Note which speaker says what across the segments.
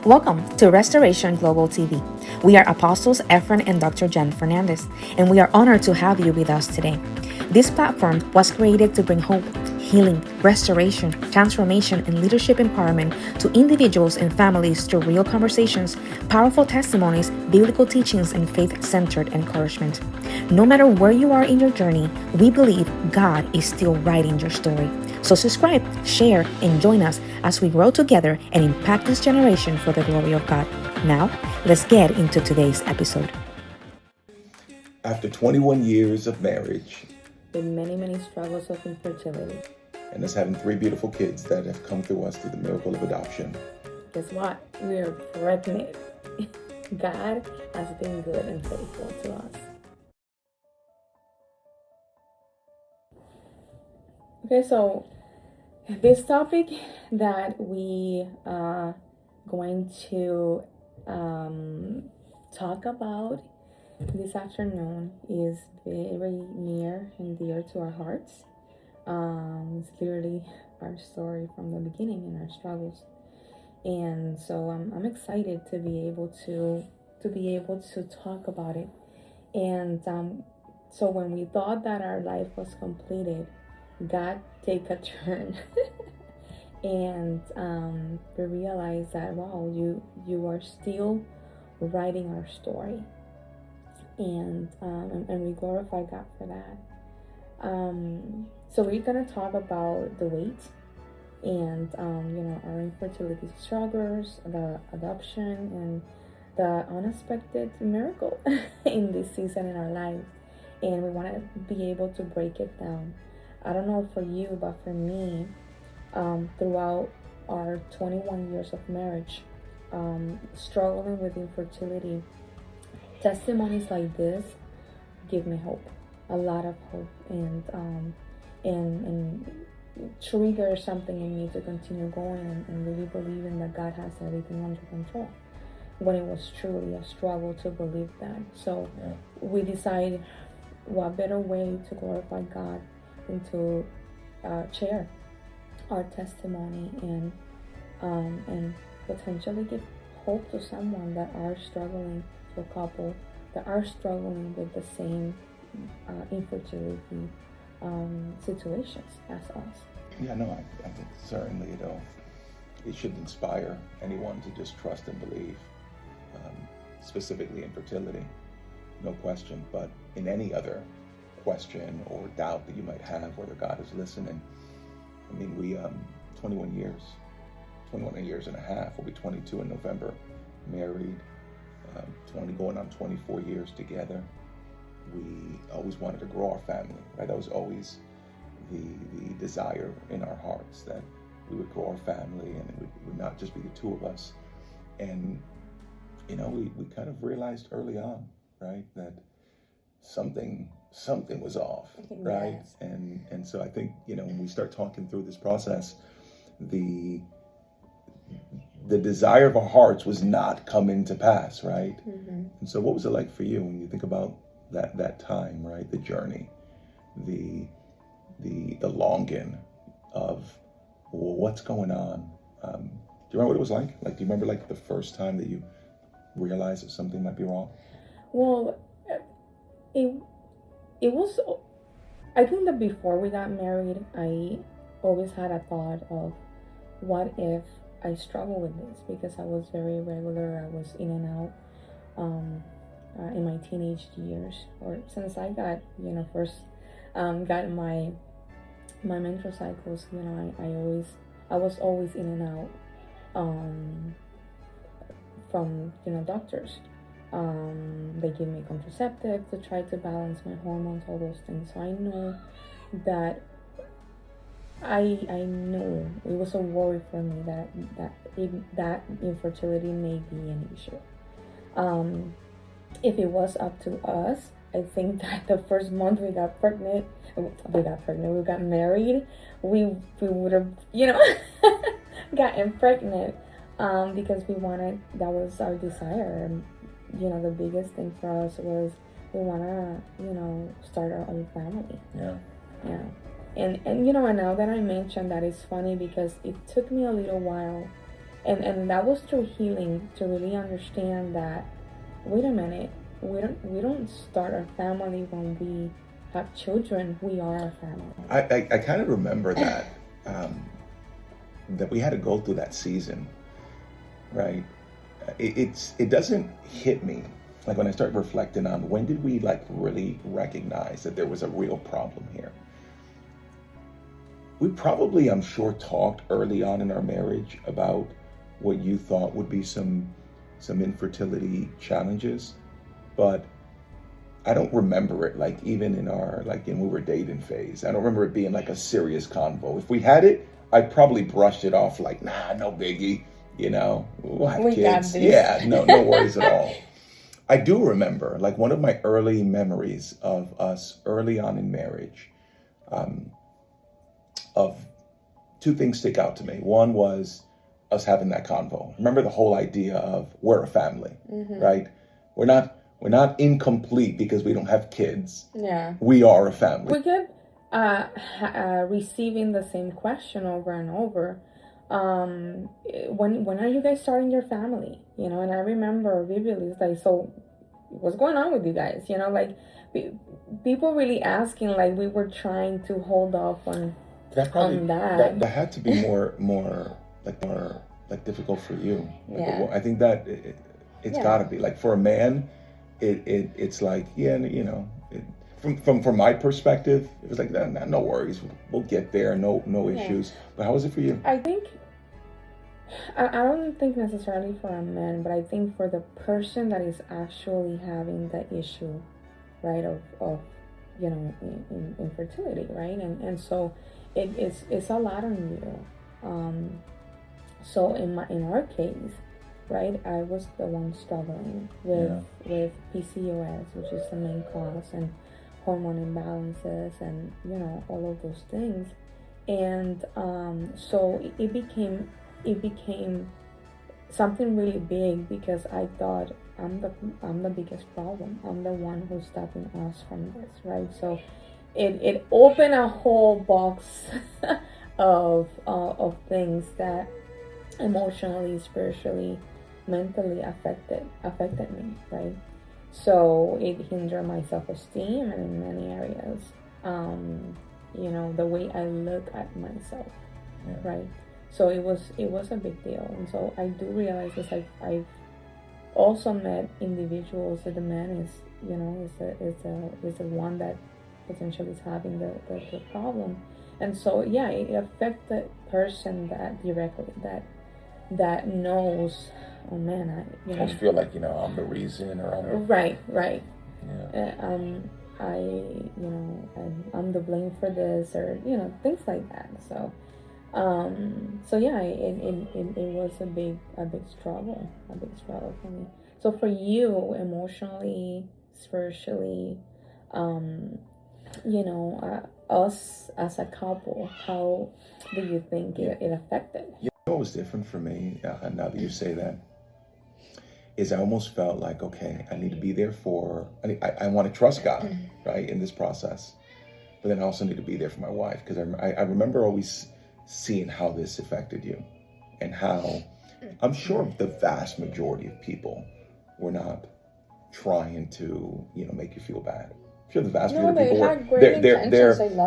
Speaker 1: Welcome to Restoration Global TV. We are Apostles Efren and Dr. Jen Fernandez, and we are honored to have you with us today. This platform was created to bring hope, healing, restoration, transformation, and leadership empowerment to individuals and families through real conversations, powerful testimonies, biblical teachings, and faith-centered encouragement. No matter where you are in your journey, we believe God is still writing your story. So subscribe, share, and join us as we grow together and impact this generation for the glory of God. Now, let's get into today's episode.
Speaker 2: After 21 years of marriage,
Speaker 1: With many struggles of infertility,
Speaker 2: and us having 3 beautiful kids that have come through us through the miracle of adoption,
Speaker 1: guess what? We are pregnant. God has been good and faithful to us. Okay, so this topic that we are going to talk about this afternoon is very near and dear to our hearts. It's literally our story from the beginning and our struggles, and so I'm excited to be able to talk about it. And so when we thought that our life was completed, God take a turn. And we realized that, wow, you are still writing our story, and we glorify God for that. So we're gonna talk about the weight and our infertility struggles, the adoption, and the unexpected miracle in this season in our life. And we want to be able to break it down. I don't know for you, but for me, throughout our 21 years of marriage, struggling with infertility, testimonies like this give me hope, a lot of hope, and trigger something in me to continue going and really believing that God has everything under control, when it was truly a struggle to believe that. So we decided, what better way to glorify God than to share our testimony and potentially give hope to someone that are struggling, to a couple that are struggling with the same infertility situations as us.
Speaker 2: Yeah, no, I think certainly it should inspire anyone to just trust and believe, specifically in fertility, no question, but in any other question or doubt that you might have whether God is listening. I mean, we 21 years and a half, we'll be 22 in November, married, 20 going on 24 years together. We always wanted to grow our family, right? That was always the desire in our hearts, that we would grow our family and it would not just be the two of us. And we kind of realized early on, right, that something was off, right? Yes. And so I think, when we start talking through this process, the desire of our hearts was not coming to pass, right? Mm-hmm. And so what was it like for you when you think about that time, right? The journey, the longing of, well, what's going on? Do you remember what it was like? Like, do you remember the first time that you realized that something might be wrong?
Speaker 1: Well, it was, I think that before we got married, I always had a thought of, what if I struggle with this? Because I was very irregular. I was in and out in my teenage years, or since I got, first got my menstrual cycles. I was always in and out from doctors. They give me contraceptives to try to balance my hormones, all those things. So I know that I know it was a worry for me that infertility may be an issue. If it was up to us, I think that the first month we got married, we would have, gotten pregnant, because we wanted, that was our desire. The biggest thing for us was we want to, start our own family.
Speaker 2: Yeah.
Speaker 1: And now that I mentioned that, it's funny because it took me a little while And that was through healing, to really understand that, wait a minute, we don't start our family when we have children. We are our family.
Speaker 2: I kind of remember that, that we had to go through that season, right? It doesn't hit me, like when I start reflecting on when did we like really recognize that there was a real problem here. We probably, I'm sure, talked early on in our marriage about what you thought would be some infertility challenges, but I don't remember it like even in our like in we were dating phase. I don't remember it being like a serious convo. If we had it, I'd probably brushed it off like, nah, no biggie, you know, we'll have
Speaker 1: We got
Speaker 2: kids.
Speaker 1: this.
Speaker 2: Yeah, no worries at all. I do remember like one of my early memories of us early on in marriage, of two things stick out to me. One was us having that convo. Remember the whole idea of we're a family, right? We're not incomplete because we don't have kids.
Speaker 1: Yeah.
Speaker 2: We are a family.
Speaker 1: We kept receiving the same question over and over. When are you guys starting your family? You know, and I remember vividly, it's like, so what's going on with you guys? You know, like people really asking, like we were trying to hold off on that.
Speaker 2: That had to be more difficult for you.
Speaker 1: Yeah.
Speaker 2: I think that it's gotta be like for a man, it's like, yeah, you know, from my perspective, it was like, no worries, we'll get there, no issues. But how was it for you?
Speaker 1: I think I don't think necessarily for a man, but I think for the person that is actually having the issue, right, of you know, infertility, right, and so it's a lot on you. So in our case, right, I was the one struggling with PCOS, which is the main cause, and hormone imbalances, and you know, all of those things, and so it became something really big, because I thought I'm the biggest problem. I'm the one who's stopping us from this, right? So it opened a whole box of things that emotionally, spiritually, mentally affected me, right? So it hindered my self-esteem, and in many areas, you know, the way I look at myself, right? So it was a big deal. And so I do realize this. I've also met individuals that the man is, you know, is the one that potentially is having the problem. And so it affects the person that directly, that knows, oh man,
Speaker 2: I just feel like, you know, I'm the reason, or I'm
Speaker 1: right.
Speaker 2: Yeah.
Speaker 1: I'm the blame for this, or you know, things like that. So it was a big struggle for me. So for you, emotionally, spiritually, you know, us as a couple, how do you think it affected?
Speaker 2: You know what was different for me, now that you say that, is I almost felt like, okay, I need to be there I want to trust God, right, in this process. But then I also need to be there for my wife, because I remember always seeing how this affected you, and how I'm sure the vast majority of people were not trying to, you know, make you feel bad. I'm sure the vast majority of people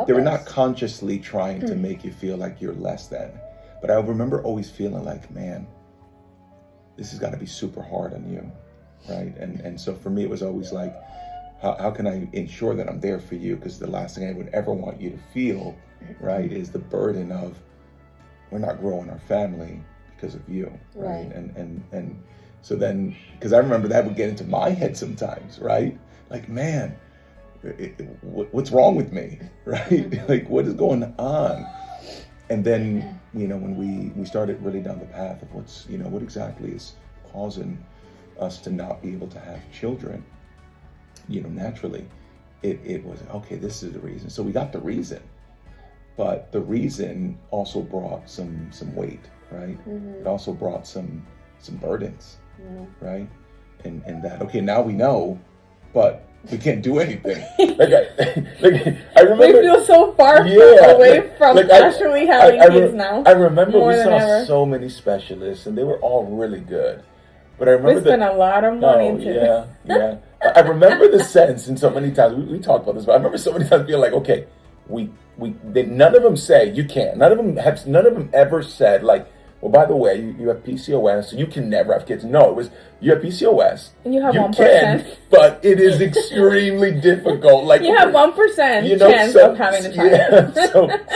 Speaker 2: they were not consciously trying to make you feel like you're less than. But I remember always feeling like, man, this has got to be super hard on you, right? And so for me, it was always like, how can I ensure that I'm there for you? Because the last thing I would ever want you to feel, right, is the burden of, we're not growing our family because of you, right? And so then, because I remember that would get into my head sometimes, right? Like, man, what's wrong with me, right? Like, what is going on? And then, you know, when we started really down the path of what exactly is causing us to not be able to have children, you know, naturally, it was, okay, this is the reason. So we got the reason, but the reason also brought some weight, right? It also brought some burdens, right? And that, okay, now we know, but we can't do anything.
Speaker 3: I remember.
Speaker 1: We feel so far away from actually having kids now.
Speaker 3: I remember we saw
Speaker 1: ever.
Speaker 3: so many specialists, and they were all really good. But I remember
Speaker 1: we spent a lot of money into it.
Speaker 3: Yeah. I remember the sense, and so many times we talked about this, but I remember so many times being like, okay, none of them say you can't. None of them ever said like, well, by the way, you have PCOS, so you can never have kids. No, it was you have PCOS.
Speaker 1: And you have 1%.
Speaker 3: Can, but it is extremely difficult. Like
Speaker 1: you have 1% chance of having a child.
Speaker 3: Yeah,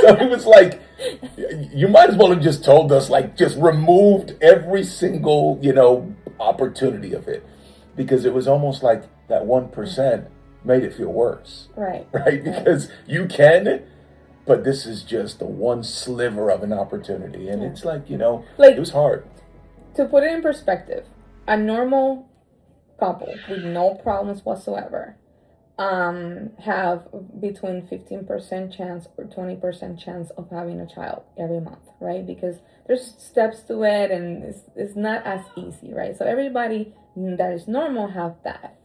Speaker 3: so it was like you might as well have just told us, like, just removed every single, opportunity of it, because it was almost like that 1% made it feel worse.
Speaker 1: Right.
Speaker 3: Because you can. But this is just the one sliver of an opportunity. And it's like, it was hard.
Speaker 1: To put it in perspective, a normal couple with no problems whatsoever have between 15% chance or 20% chance of having a child every month, right? Because there's steps to it and it's not as easy, right? So everybody that is normal have that.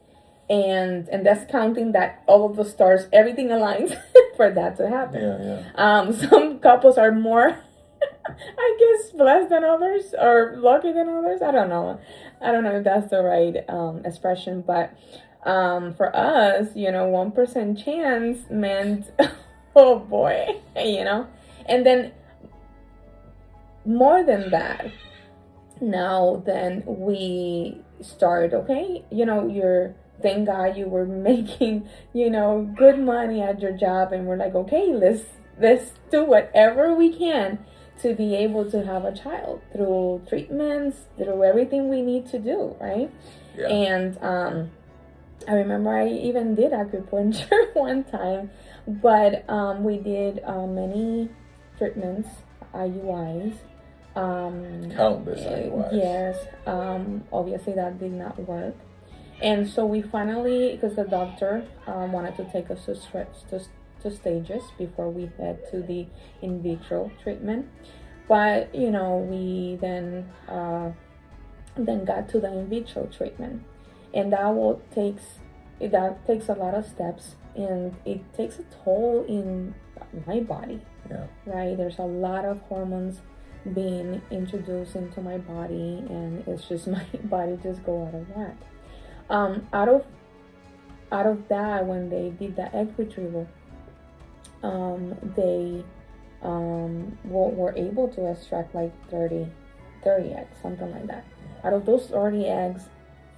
Speaker 1: And that's counting that all of the stars, everything aligns for that to happen.
Speaker 3: Yeah.
Speaker 1: Some couples are more, I guess, blessed than others or lucky than others. I don't know if that's the right expression, but for us, 1% chance meant, oh boy, and then more than that. Now then we start, thank God you were making, good money at your job, and we're like, okay, let's do whatever we can to be able to have a child through treatments, through everything we need to do, right?
Speaker 3: Yeah.
Speaker 1: And I remember I even did acupuncture one time, but we did many treatments, IUIs.
Speaker 3: Countless IUIs.
Speaker 1: Yes. Obviously that did not work. And so we finally, because the doctor wanted to take us to stages before we head to the in vitro treatment. But, we then got to the in vitro treatment. And that takes a lot of steps, and it takes a toll in my body.
Speaker 3: Yeah.
Speaker 1: Right? There's a lot of hormones being introduced into my body, and it's just my body just go out of whack. Out of that, when they did the egg retrieval, they were able to extract like 30 eggs, something like that. Out of those 30 eggs,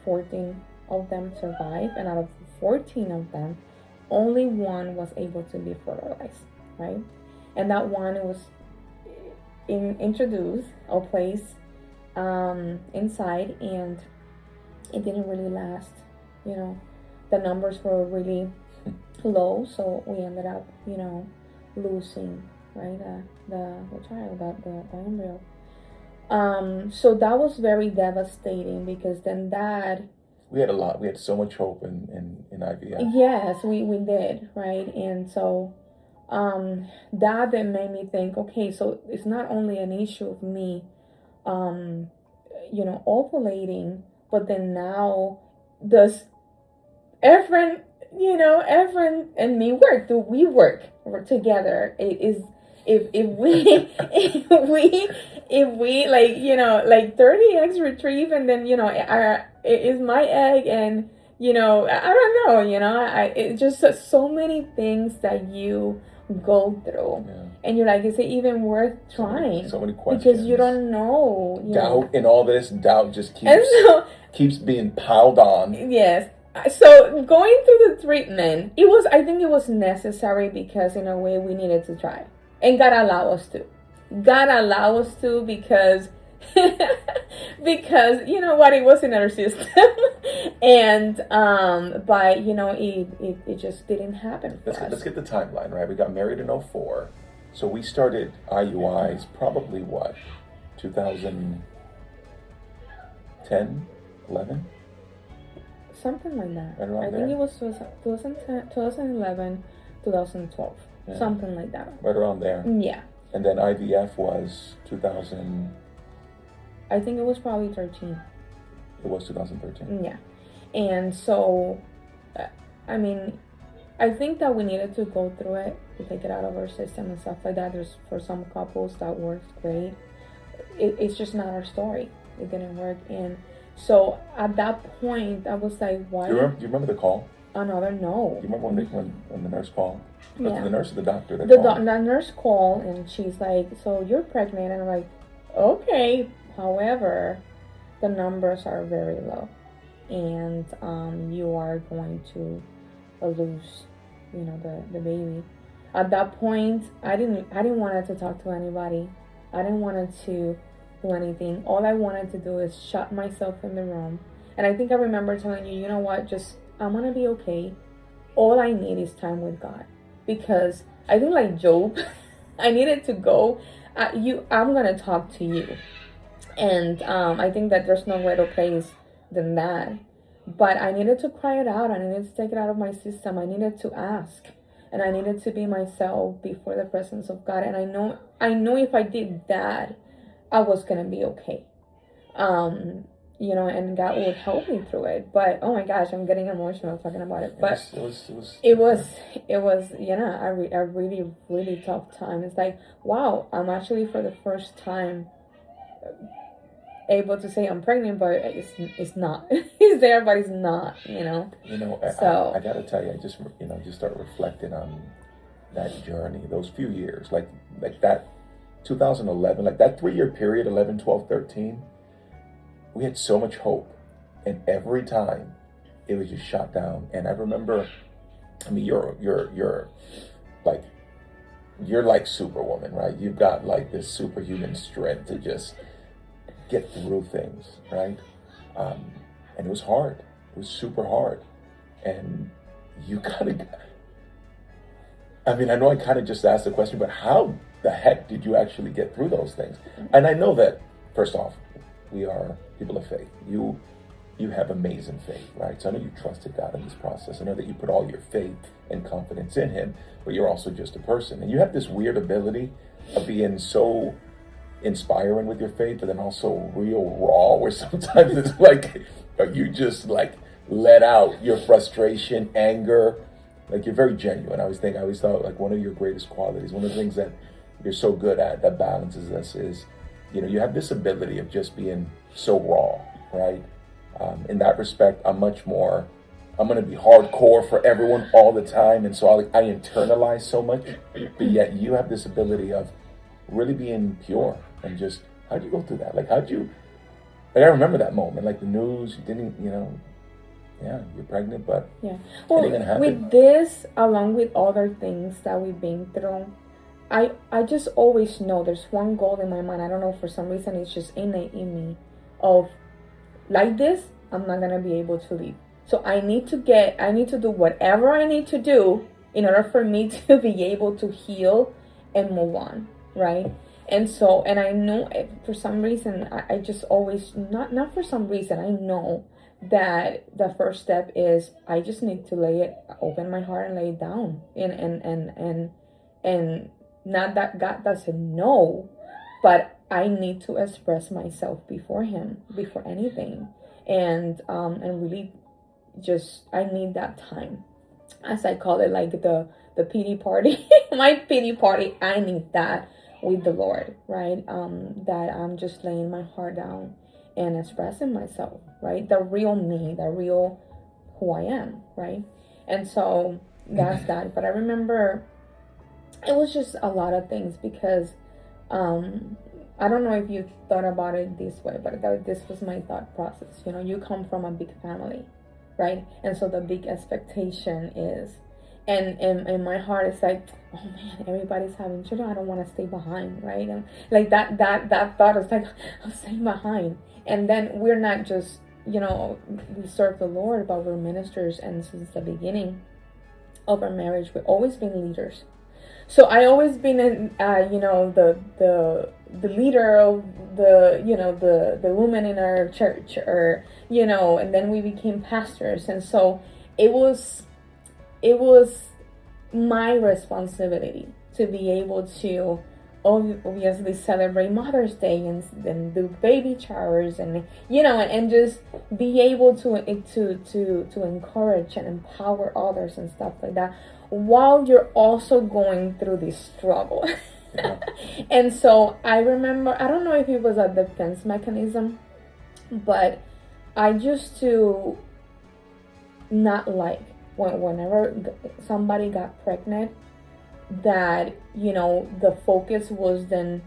Speaker 1: 14 of them survived, and out of 14 of them, only one was able to be fertilized, right? And that one was introduced or placed inside, and it didn't really last. The numbers were really low, so we ended up, losing, right, the child, the embryo. So that was very devastating, because then
Speaker 3: we had so much hope in IVF.
Speaker 1: Yes, we did, right? And so that then made me think, okay, so it's not only an issue of me ovulating, but then now does Efren and me work? Do we work together? If we like 30 eggs retrieve, and then is my egg, and I don't know, it's just so many things that you go through.
Speaker 3: Yeah.
Speaker 1: And you're like, is it even worth trying?
Speaker 3: So many questions.
Speaker 1: Because you don't know.
Speaker 3: Doubt in all this, doubt just keeps being piled on.
Speaker 1: Yes. So going through the treatment, I think it was necessary, because in a way we needed to try. And God allowed us to. Because because you know what, it was in our system. And but it just didn't happen for us.
Speaker 3: Let's get the timeline right. We got married in 2004, so we started IUIs probably 2010, 11,
Speaker 1: something like that.
Speaker 3: Right
Speaker 1: I think it was 2010, 2011, 2012, something like that.
Speaker 3: Right around there.
Speaker 1: Yeah.
Speaker 3: And then IVF was 2000.
Speaker 1: I think it was probably 13.
Speaker 3: It was 2013.
Speaker 1: Yeah. And so I mean, I think that we needed to go through it to take it out of our system and stuff like that. There's, for some couples that works great. It's just not our story. It didn't work. And so at that point, I was like, why?
Speaker 3: Do you remember the call?
Speaker 1: Another no.
Speaker 3: Do you remember when the nurse called?
Speaker 1: Yeah.
Speaker 3: The nurse or the doctor that
Speaker 1: The
Speaker 3: called?
Speaker 1: the nurse called and she's like, so you're pregnant? And I'm like, okay. However, the numbers are very low. And you are going to lose, the baby. At that point, I didn't want to talk to anybody. I didn't want to do anything. All I wanted to do is shut myself in the room. And I think I remember telling you, you know what, I'm gonna be okay. All I need is time with God. Because I think like Job, I needed to go. I'm gonna talk to you. And I think that there's no better place than that. But I needed to cry it out. I needed to take it out of my system. I needed to ask. And I needed to be myself before the presence of God. And I know if I did that, I was going to be okay. And God would help me through it. But, oh my gosh, I'm getting emotional talking about it. But it was a really, really tough time. It's like, wow, I'm actually for the first time able to say I'm pregnant, but it's not. It's there, but it's not, So
Speaker 3: I gotta tell you, I just start reflecting on that journey, those few years, like that 2011, like that 3-year period, 11, 12, 13, we had so much hope, and every time it was just shot down. And I remember, you're like Superwoman, right? You've got like this superhuman strength to just get through things, right? And it was hard. It was super hard. And you I know I kind of just asked the question, but how the heck did you actually get through those things? And I know that, first off, we are people of faith. You have amazing faith, right? So I know you trusted God in this process. I know that you put all your faith and confidence in Him, but you're also just a person. And you have this weird ability of being so inspiring with your faith, but then also real raw, where sometimes it's like you just like let out your frustration, anger, like you're very genuine. I always thought like one of your greatest qualities, one of the things that you're so good at that balances us is, you have this ability of just being so raw, right? In that respect, I'm going to be hardcore for everyone all the time, and so I internalize so much, but yet you have this ability of really being pure. And just, how'd you go through that? Like, I remember that moment, like the news, you didn't, you're pregnant, but
Speaker 1: yeah.
Speaker 3: Well, it ain't gonna happen.
Speaker 1: With this, along with other things that we've been through, I just always know there's one goal in my mind. I don't know, for some reason, it's just innate in me of, like this, I'm not going to be able to leave. So I need to do whatever I need to do in order for me to be able to heal and move on, right? And I know for some reason, I just always, not for some reason, I know that the first step is I just need to open my heart and lay it down. And not that God doesn't know, but I need to express myself before Him, before anything. And really just, I need that time. As I call it, like the pity party, my pity party, I need that with the Lord, right? That I'm just laying my heart down and expressing myself, right? The real me, the real who I am, right? And so that's that. But I remember it was just a lot of things because I don't know if you thought about it this way, but this was my thought process. You come from a big family, right? And so the big expectation is, and in my heart, it's like, oh man, everybody's having children. I don't want to stay behind, right? And like that thought is like, I'm staying behind. And then we're not just, we serve the Lord, but we're ministers. And since the beginning of our marriage, we've always been leaders. So I always been in, the leader of the women in our church, or and then we became pastors, and so it was my responsibility to be able to obviously celebrate Mother's Day and do baby showers and and just be able to encourage and empower others and stuff like that while you're also going through this struggle.
Speaker 3: Yeah.
Speaker 1: And so I remember, I don't know if it was a defense mechanism, but I used to not like whenever somebody got pregnant, that the focus was then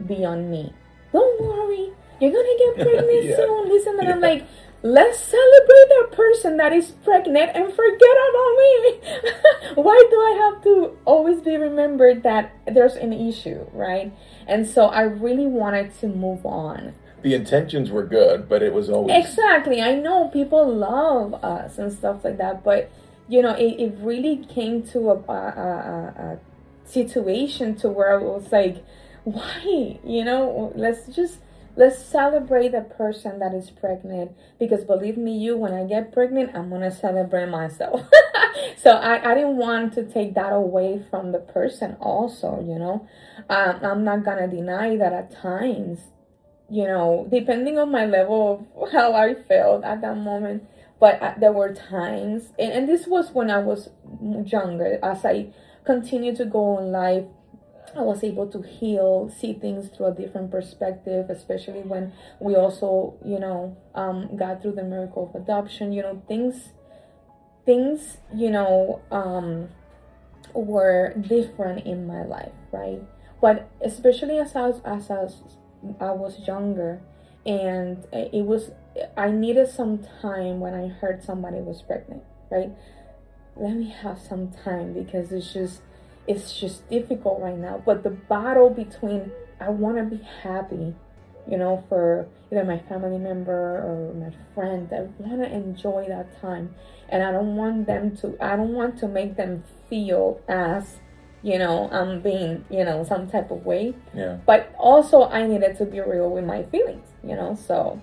Speaker 1: beyond me. Don't worry, you're gonna get pregnant
Speaker 3: Yeah.
Speaker 1: soon. Listen, and I'm like, let's celebrate that person that is pregnant and forget about me. Why do I have to always be remembered that there's an issue, right? And so I really wanted to move on.
Speaker 3: The intentions were good, but it was always...
Speaker 1: Exactly. I know people love us and stuff like that, but it really came to a situation to where I was like, why? Let's celebrate the person that is pregnant, because believe me, when I get pregnant, I'm gonna celebrate myself. So I didn't want to take that away from the person also, I'm not gonna deny that at times, depending on my level of how I felt at that moment. But there were times, and this was when I was younger. As I continued to go in life, I was able to heal, see things through a different perspective, especially when we also, got through the miracle of adoption. Things, were different in my life, right? But especially as I was younger, and I needed some time when I heard somebody was pregnant, right? Let me have some time, because it's just difficult right now. But the battle between, I want to be happy, for either my family member or my friend, I want to enjoy that time, and I don't want to make them feel as I'm being, some type of way.
Speaker 3: Yeah.
Speaker 1: But also I needed to be real with my feelings, so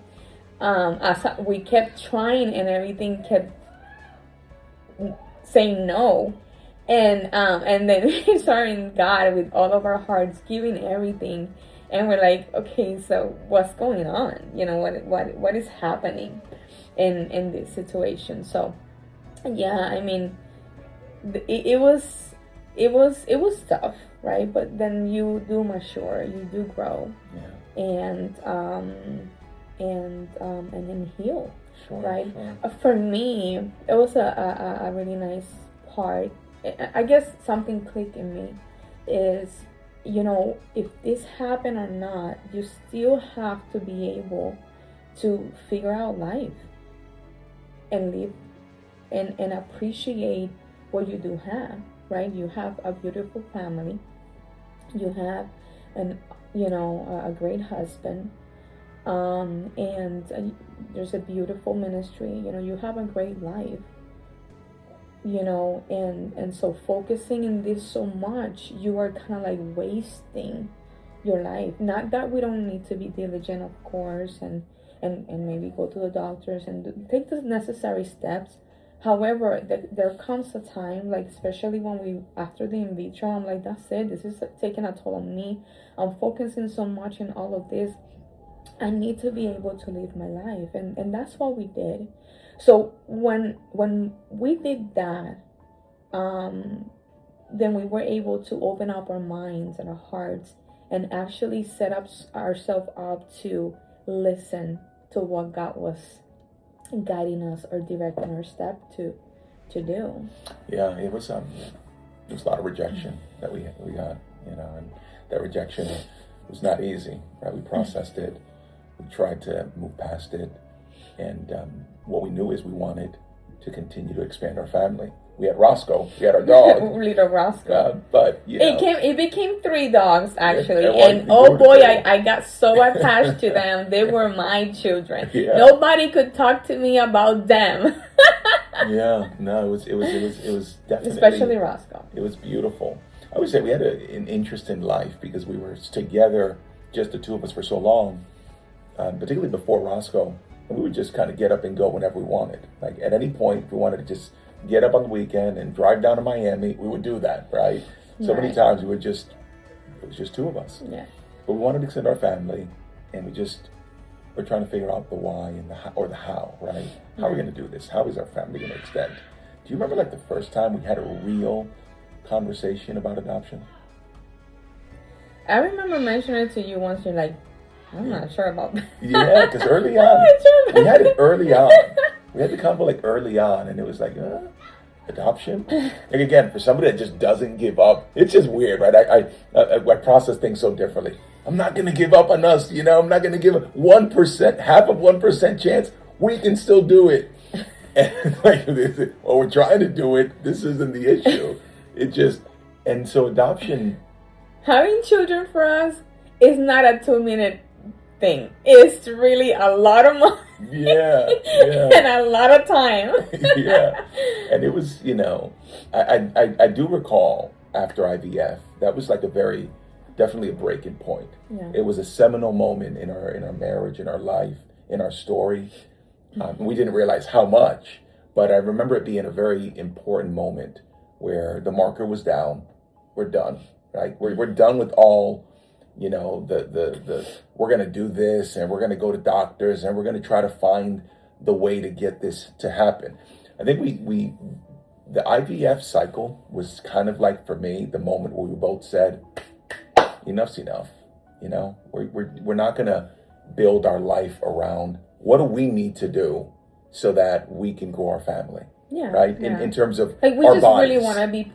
Speaker 1: as we kept trying and everything kept saying no, and then we started God with all of our hearts, giving everything, and we're like, okay, so what's going on? What is happening in this situation? So yeah, I mean, it was tough, right? But then you do mature, you do grow,
Speaker 3: Yeah.
Speaker 1: and then heal,
Speaker 3: Sure,
Speaker 1: right?
Speaker 3: sure.
Speaker 1: For me, it was a really nice part. I guess something clicked in me is, if this happened or not, you still have to be able to figure out life and live and appreciate what you do have, right? You have a beautiful family, you have a great husband, and there's a beautiful ministry, you have a great life, and so focusing in this so much, you are kind of like wasting your life. Not that we don't need to be diligent, of course, and maybe go to the doctors and take the necessary steps. However, there comes a time, like especially when after the in vitro, I'm like, that's it, this is taking a toll on me. I'm focusing so much in all of this. I need to be able to live my life, and that's what we did. So when we did that, then we were able to open up our minds and our hearts and actually set up ourselves up to listen to what God was guiding us or directing our step to do.
Speaker 3: Yeah, it was a lot of rejection that we got, and that rejection was not easy, right? We processed it, we tried to move past it, and what we knew is we wanted to continue to expand our family. We had Roscoe, we had our dog,
Speaker 1: little Roscoe,
Speaker 3: but
Speaker 1: it became 3 dogs actually,
Speaker 3: and
Speaker 1: oh boy, I got so attached to them. They were my children.
Speaker 3: Yeah.
Speaker 1: Nobody could talk to me about them.
Speaker 3: Yeah, no, it was definitely,
Speaker 1: especially Roscoe.
Speaker 3: It was beautiful. I would say we had an interest in life because we were together, just the two of us, for so long, particularly before Roscoe. And we would just kind of get up and go whenever we wanted. Like at any point, if we wanted to just get up on the weekend and drive down to Miami, we would do that, right? So many times we would just It was just two of us.
Speaker 1: Yeah.
Speaker 3: But we wanted to extend our family, and we're trying to figure out the why and the how, right? How are we going to do this? How is our family going to extend? Do you remember like the first time we had a real conversation about adoption?
Speaker 1: I remember mentioning it to you once. You're like, I'm not sure about that.
Speaker 3: Yeah, because early on, we had it early on. We had the convo like early on, and it was like, adoption? And again, for somebody that just doesn't give up, it's just weird, right? I process things so differently. I'm not going to give up on us, I'm not going to give up 1%, half of 1% chance, we can still do it. And like, well, we're trying to do it. This isn't the issue. And so adoption.
Speaker 1: Having children for us is not a 2-minute thing. It's really a lot of money.
Speaker 3: Yeah.
Speaker 1: And a lot of time.
Speaker 3: Yeah. And it was, I do recall after IVF, that was like definitely a breaking point.
Speaker 1: Yeah.
Speaker 3: It was a seminal moment in our marriage, in our life, in our story. We didn't realize how much, but I remember it being a very important moment where the marker was down. We're done, right? We're done with all, the we're going to do this, and we're going to go to doctors, and we're going to try to find the way to get this to happen. I think the IVF cycle was kind of like, for me, the moment where we both said, enough's enough. We're not going to build our life around what do we need to do so that we can grow our family.
Speaker 1: Yeah.
Speaker 3: Right?
Speaker 1: Yeah.
Speaker 3: In terms of
Speaker 1: like we
Speaker 3: our
Speaker 1: just
Speaker 3: bodies.
Speaker 1: really want to be,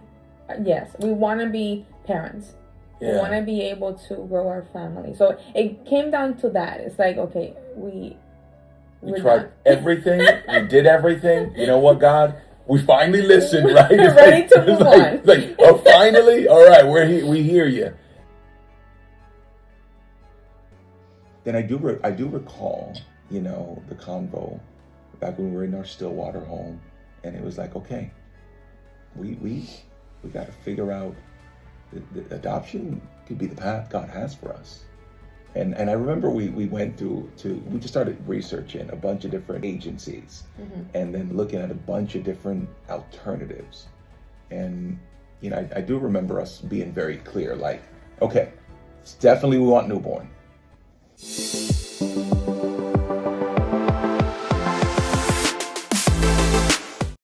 Speaker 1: yes, we want to be parents.
Speaker 3: Yeah.
Speaker 1: We want to be able to grow our family. So it came down to that. It's like, okay, we
Speaker 3: tried everything. We did everything. You know what, God? We finally listened, right?
Speaker 1: We're ready to move on.
Speaker 3: Finally? All right, we hear you.
Speaker 2: Then I do recall, the convo back when we were in our Stillwater home, and it was like, okay, we got to figure out the adoption could be the path God has for us. And I remember we went we just started researching a bunch of different agencies, and then looking at a bunch of different alternatives. And, I do remember us being very clear, like, okay, it's definitely we want newborn.